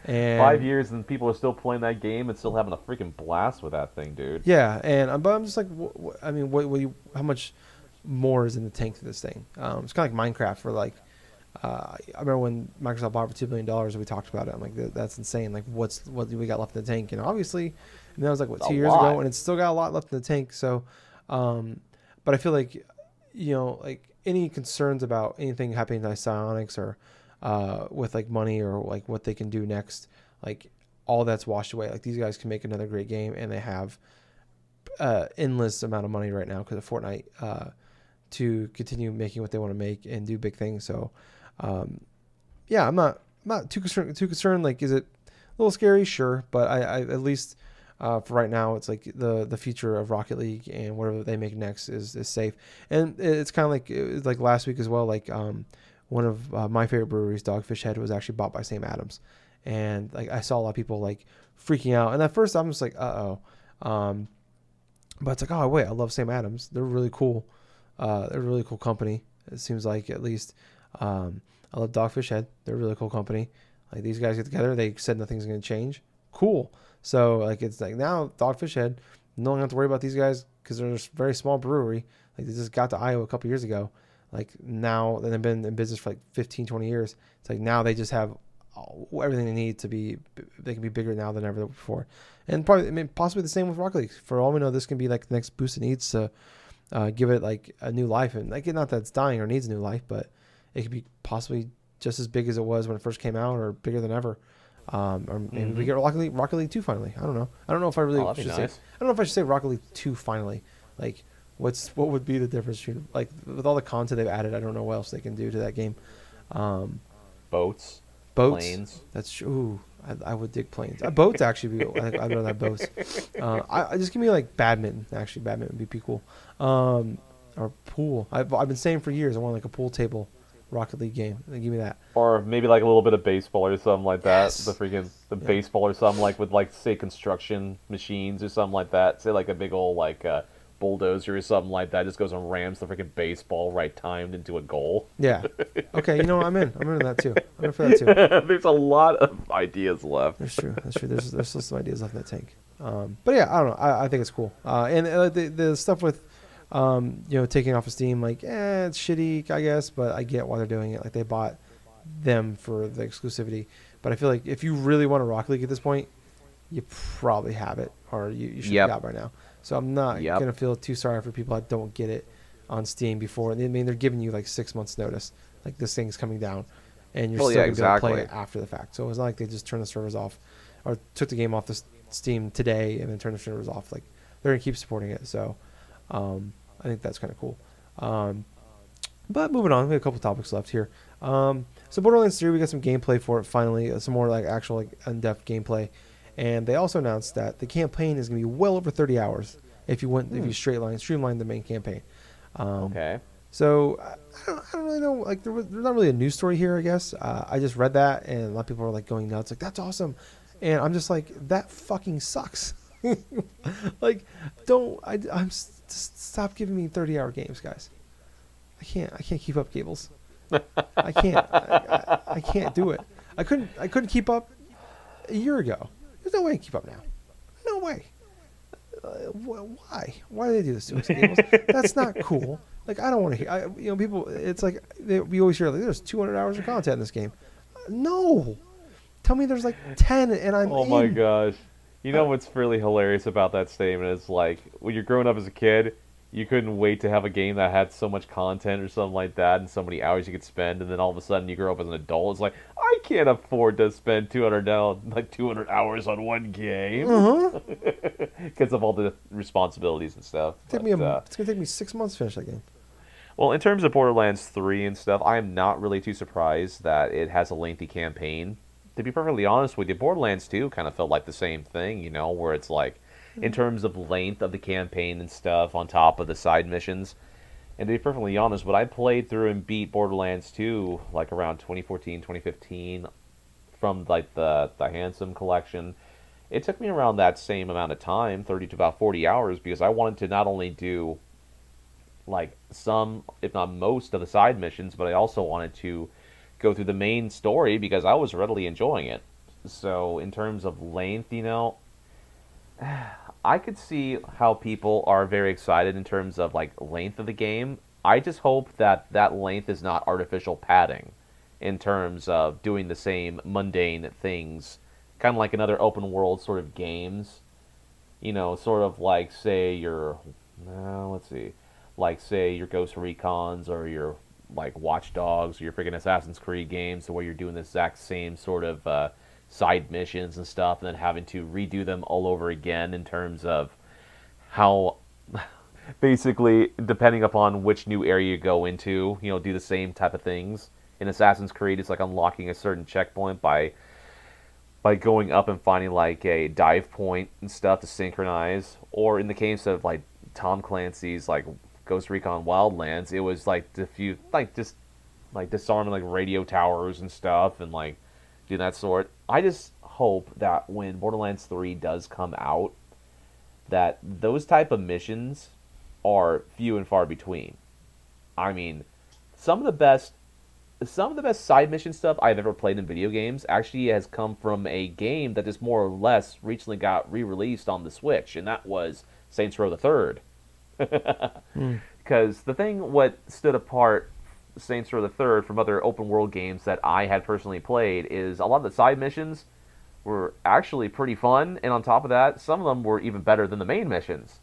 And 5 years and people are still playing that game and still having a freaking blast with that thing, dude. Yeah, and but I'm just like, I mean, how much more is in the tank for this thing? It's kind of like Minecraft, where like I remember when Microsoft bought it for $2 billion, and we talked about it. I'm like, that's insane. Like, what do we got left in the tank? And obviously, and that was like 2 years ago, and it's still got a lot left in the tank. So, but I feel like, like any concerns about anything happening to Psyonix or with like money or like what they can do next, like all that's washed away. Like these guys can make another great game, and they have endless amount of money right now because of Fortnite to continue making what they want to make and do big things. So, yeah, I'm not too concerned. Like, is it a little scary? Sure, but I at least for right now, it's like the future of Rocket League and whatever they make next is safe. And it's kind of like it was like last week as well. Like one of my favorite breweries, Dogfish Head, was actually bought by Sam Adams, and like I saw a lot of people like freaking out. And at first, I'm just like, but it's like, oh wait, I love Sam Adams. They're really cool. They're a really cool company. It seems like, at least. I love Dogfish Head. They're a really cool company. Like these guys get together. They said nothing's going to change. Cool. So like it's like now Dogfish Head, no one have to worry about these guys because they're a very small brewery. Like they just got to Iowa a couple years ago. Like now they've been in business for like 15, 20 years. It's like now they just have everything they need to be. They can be bigger now than ever before. And probably, possibly the same with Rocket League. For all we know, this can be like the next boost it needs to give it like a new life. And like not that it's dying or needs a new life, but it could be possibly just as big as it was when it first came out, or bigger than ever. Or maybe we get Rocket League 2 finally. I don't know. I don't know if I really should say. I don't know if I should say Rocket League 2 finally. Like, what would be the difference between, like, with all the content they've added? I don't know what else they can do to that game. Boats, planes. That's true. I would dig planes. Boats actually. I'd rather have boats. I just give me like badminton. Actually, badminton would be pretty cool. Or pool. I've been saying for years I want like a pool table Rocket League game. Give me that. Or maybe like a little bit of baseball or something like that. Yes. Baseball or something like with like say construction machines or something like that. Say like a big old like bulldozer or something like that just goes and rams the freaking baseball right timed into a goal. Yeah. Okay, you know what? I'm in that too. I'm in for that too. There's a lot of ideas left. That's true. There's still some ideas left in that tank. But yeah, I don't know. I think it's cool. And the stuff with taking off of Steam, like, it's shitty, I guess, but I get why they're doing it. Like, they bought them for the exclusivity. But I feel like if you really want a Rocket League at this point, you probably have it, or you should have got by now. So I'm not going to feel too sorry for people that don't get it on Steam before. I mean, they're giving you like 6 months notice. Like, this thing's coming down, and you're still going to be able to play it after the fact. So it's not like they just turned the servers off or took the game off the Steam today and then turned the servers off. Like, they're gonna keep supporting it. So I think that's kind of cool. But moving on, we have a couple topics left here. So Borderlands 3, we got some gameplay for it finally, some more like actual like in-depth gameplay, and they also announced that the campaign is going to be well over 30 hours if you streamline the main campaign. Okay. So I don't really know. Like there's not really a news story here, I guess. I just read that, and a lot of people are like going nuts, like that's awesome, and I'm just like that fucking sucks. Like just stop giving me 30-hour games, guys. I can't keep up, Gables. I can't. I can't do it. I couldn't keep up a year ago. There's no way I can keep up now. No way. Why? Why do they do this to us, Gables? That's not cool. Like I don't want to hear. People. It's like we always hear like there's 200 hours of content in this game. No. Tell me there's like 10 and I'm. Oh my gosh. You know what's really hilarious about that statement is like when you're growing up as a kid, you couldn't wait to have a game that had so much content or something like that and so many hours you could spend, and then all of a sudden you grow up as an adult. It's like, I can't afford to spend 200 hours on one game because of all the responsibilities and stuff. It's going to take me 6 months to finish that game. Well, in terms of Borderlands 3 and stuff, I am not really too surprised that it has a lengthy campaign. To be perfectly honest with you, Borderlands 2 kind of felt like the same thing, where it's like, in terms of length of the campaign and stuff on top of the side missions. And to be perfectly honest, when I played through and beat Borderlands 2 like around 2014, 2015 from like the Handsome collection, it took me around that same amount of time, 30 to about 40 hours, because I wanted to not only do like some, if not most of the side missions, but I also wanted to go through the main story because I was readily enjoying it. So in terms of length, I could see how people are very excited in terms of like length of the game. I just hope that that length is not artificial padding in terms of doing the same mundane things, kind of like another open world sort of games. Sort of like say your say your Ghost Recons or your like Watch Dogs or your freaking Assassin's Creed games, where you're doing the exact same sort of side missions and stuff, and then having to redo them all over again in terms of how, basically, depending upon which new area you go into, do the same type of things. In Assassin's Creed, it's like unlocking a certain checkpoint by going up and finding like a dive point and stuff to synchronize. Or in the case of like Tom Clancy's like Ghost Recon Wildlands, it was like disarming like radio towers and stuff and like do that sort. I just hope that when Borderlands 3 does come out, that those type of missions are few and far between. I mean, some of the best side mission stuff I've ever played in video games actually has come from a game that just more or less recently got re-released on the Switch, and that was Saints Row the Third. Because the thing what stood apart Saints Row the Third from other open world games that I had personally played is a lot of the side missions were actually pretty fun, and on top of that, some of them were even better than the main missions.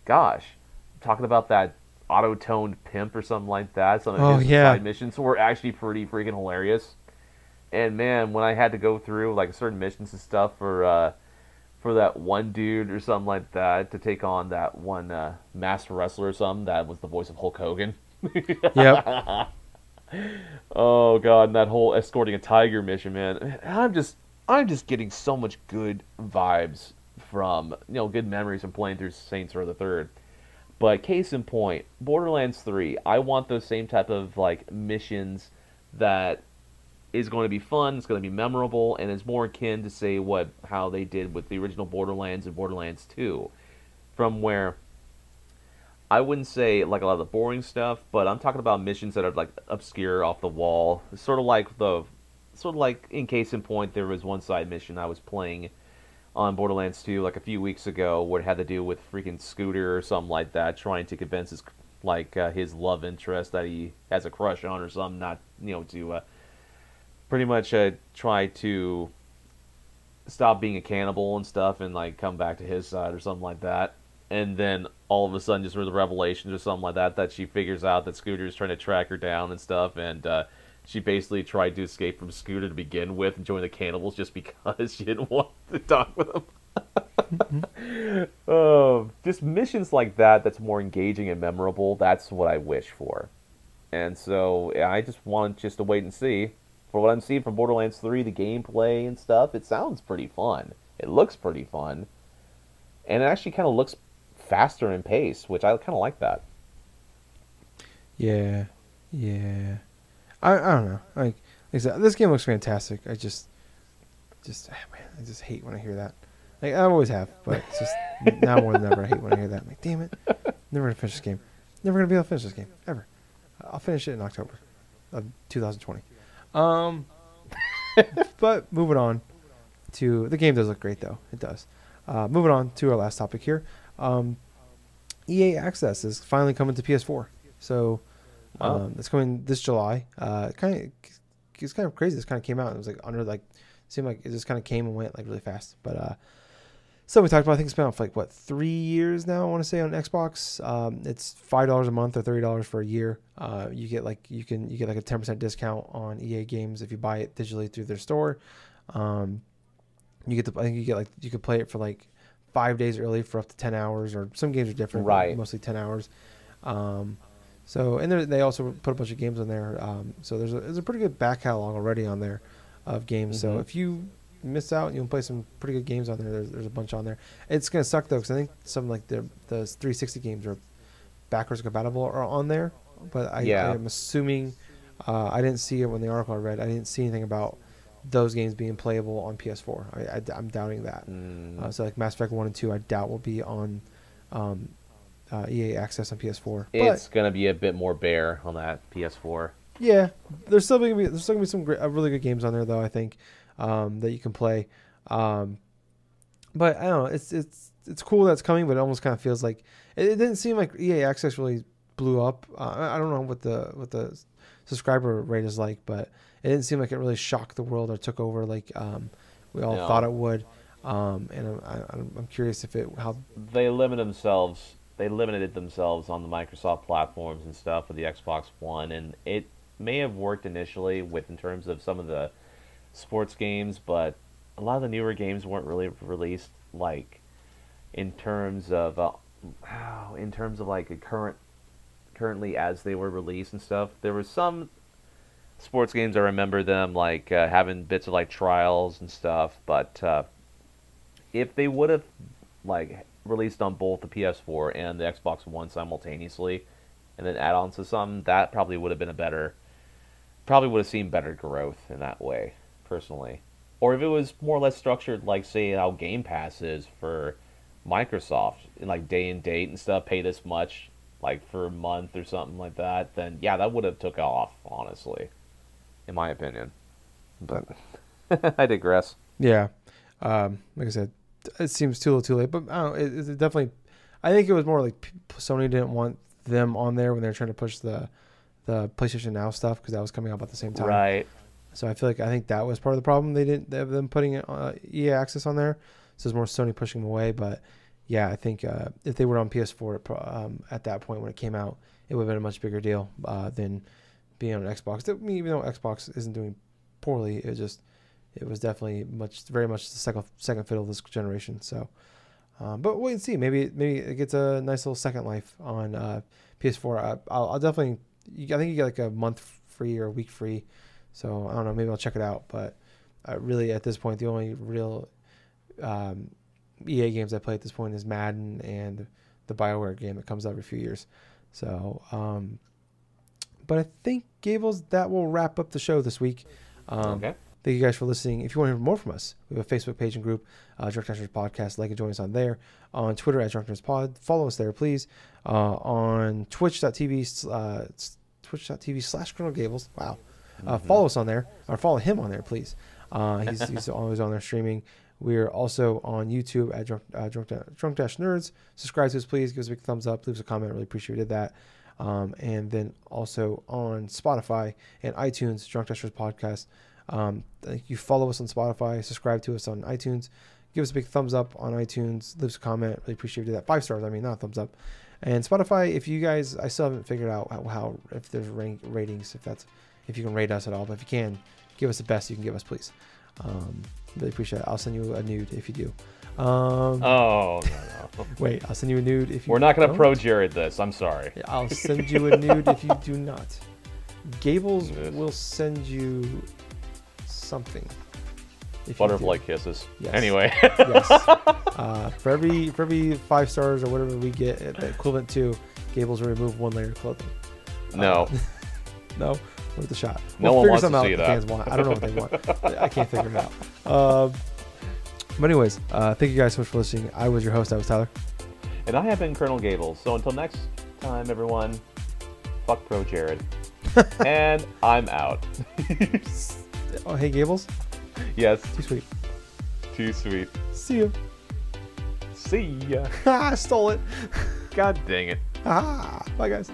Gosh, talking about that auto-toned pimp or something like that, some of his side missions were actually pretty freaking hilarious. And man, when I had to go through like certain missions and stuff for that one dude or something like that to take on that one masked wrestler or something that was the voice of Hulk Hogan. Yep. Oh god, and that whole escorting a tiger mission, man. I'm just getting so much good vibes from good memories from playing through Saints Row the Third. But case in point, Borderlands 3, I want those same type of like missions that is going to be fun, it's going to be memorable, and is more akin to say how they did with the original Borderlands and Borderlands 2, from where I wouldn't say like a lot of the boring stuff, but I'm talking about missions that are like obscure, off the wall. Sort of like in case in point, there was one side mission I was playing on Borderlands 2 like a few weeks ago where it had to do with freaking Scooter or something like that, trying to convince his love interest that he has a crush on or something, not to pretty much try to stop being a cannibal and stuff and like come back to his side or something like that. And then all of a sudden, just with the revelations or something like that she figures out that Scooter is trying to track her down and stuff, and she basically tried to escape from Scooter to begin with and join the cannibals just because she didn't want to talk with him. Just missions like that that's more engaging and memorable. That's what I wish for. And so yeah, I just want just to wait and see. For what I'm seeing from Borderlands 3, the gameplay and stuff, it sounds pretty fun. It looks pretty fun. And it actually kind of looks faster in pace, which I kind of like that. Yeah, yeah. I don't know. Like I said, this game looks fantastic. Man, I just hate when I hear that. Like I always have, but it's just now more than ever. I hate when I hear that. I'm like, damn it, never gonna finish this game. Never gonna be able to finish this game ever. I'll finish it in October of 2020. But moving on to the game does look great though. It does. Moving on to our last topic here. EA Access is finally coming to PS4. So it's coming this July. It's kind of crazy. This kind of came out. It was like seemed like it just kind of came and went like really fast. But so we talked about. I think it's been out for like what 3 years now. I want to say on Xbox. It's $5 a month or $30 for a year. You get like a 10% discount on EA games if you buy it digitally through their store. You could play it for like 5 days early for up to 10 hours, or some games are different, right? Mostly 10 hours. So and they also put a bunch of games on there. So there's a pretty good back catalog already on there of games. Mm-hmm. So if you miss out, you'll play some pretty good games on there. There's a bunch on there. It's gonna suck though, because I think some like the 360 games are backwards compatible or on there. But I am assuming I didn't see it when the article I read. I didn't see anything about those games being playable on PS4. I'm doubting that. So like Mass Effect 1 and 2, I doubt will be on EA Access on PS4. It's gonna be a bit more bare on that PS4. Yeah, there's still gonna be some really good games on there though. I think that you can play. But I don't know. It's cool that it's coming, but it almost kind of feels like it didn't seem like EA Access really blew up. I don't know what the subscriber rate is like, but it didn't seem like it really shocked the world or took over like we all thought it would. And I'm curious how they limited themselves. They limited themselves on the Microsoft platforms and stuff with the Xbox One, and it may have worked initially in terms of some of the sports games, but a lot of the newer games weren't really released like in terms of like currently as they were released and stuff. There were some sports games I remember them like having bits of like trials and stuff, but if they would have like released on both the PS4 and the Xbox One simultaneously and then add on to some, that probably would have seen better growth in that way, personally. Or if it was more or less structured like, say, how Game Pass is for Microsoft, in like day and date and stuff, pay this much like for a month or something like that, then yeah, that would have took off, honestly, in my opinion. But I digress. Yeah. Like I said, it seems too late, but I don't know, it definitely, I think it was more like Sony didn't want them on there when they were trying to push the PlayStation Now stuff, because that was coming out at the same time. Right. So I think that was part of the problem. They didn't have them putting EA Access on there. So it's more Sony pushing them away. But yeah, I think if they were on PS4 at that point when it came out, it would have been a much bigger deal than being on Xbox. Even though Xbox isn't doing poorly, it was definitely very much the second fiddle of this generation. So, but wait and see. Maybe it gets a nice little second life on PS4. I'll definitely. I think you get like a month free or a week free. So I don't know. Maybe I'll check it out. But really, at this point, the only real EA games I play at this point is Madden and the BioWare game that comes out every few years. So, but I think, Gables, that will wrap up the show this week. Okay. Thank you guys for listening. If you want to hear more from us, we have a Facebook page and group, Drunk Dashers Podcast. Like and join us on there. On Twitter at DrunkDashersPod. Follow us there, please. On twitch.tv/Colonel Gables. Wow. Follow us on there, or follow him on there, please. He's always on there streaming. We're also on YouTube at Drunk Dash Nerds. Subscribe to us, please. Give us a big thumbs up. Leave us a comment. Really appreciated that. And then also on Spotify and iTunes, Drunk Dashers Podcast. You follow us on Spotify, subscribe to us on iTunes, give us a big thumbs up on iTunes, leave us a comment. Really appreciate that. 5 stars, not a thumbs up. And Spotify, if you guys, I still haven't figured out how if there's ratings, if you can rate us at all, but if you can, give us the best you can give us, please. Really appreciate it. I'll send you a nude if you do. Oh, no. Wait, I'll send you a nude if you. We're not gonna don't. pro Jared this. I'm sorry. I'll send you a nude if you do not. Gables will send you something. If Butterfly kisses. Yes. Anyway. Yes. For every 5 stars or whatever we get equivalent to, Gables will remove 1 layer of clothing. No. No, worth the shot. No We'll one figure wants to something out see if the that. fans want. I don't know what they want. I can't figure it out. But anyways, thank you guys so much for listening. I was your host. I was Tyler. And I have been Colonel Gables. So until next time, everyone, fuck Pro Jared. And I'm out. Oh, hey, Gables. Yes. Too sweet. Too sweet. See you. See ya. I stole it. God dang it. Bye, guys.